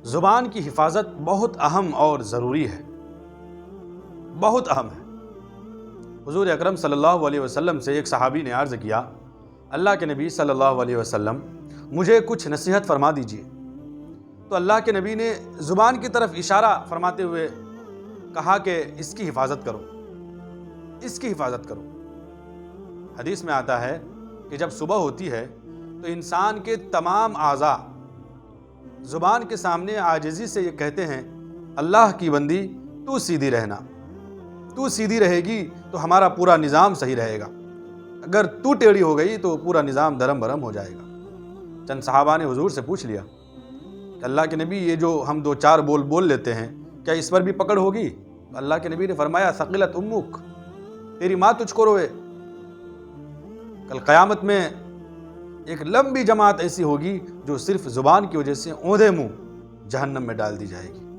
زبان کی حفاظت بہت اہم اور ضروری ہے، بہت اہم ہے۔ حضور اکرم صلی اللہ علیہ وسلم سے ایک صحابی نے عرض کیا، اللہ کے نبی صلی اللہ علیہ وسلم مجھے کچھ نصیحت فرما دیجیے۔ تو اللہ کے نبی نے زبان کی طرف اشارہ فرماتے ہوئے کہا کہ اس کی حفاظت کرو، اس کی حفاظت کرو۔ حدیث میں آتا ہے کہ جب صبح ہوتی ہے تو انسان کے تمام اعضاء زبان کے سامنے عاجزی سے یہ کہتے ہیں، اللہ کی بندی تو سیدھی رہنا، تو سیدھی رہے گی تو ہمارا پورا نظام صحیح رہے گا، اگر تو ٹیڑھی ہو گئی تو پورا نظام دھرم بھرم ہو جائے گا۔ چند صحابہ نے حضور سے پوچھ لیا کہ اللہ کے نبی یہ جو ہم دو چار بول لیتے ہیں کیا اس پر بھی پکڑ ہوگی؟ اللہ کے نبی نے فرمایا، ثقلت امک، تیری ماں تجھ کو روئے۔ کل قیامت میں ایک لمبی جماعت ایسی ہوگی جو صرف زبان کی وجہ سے اوندھے منہ جہنم میں ڈال دی جائے گی۔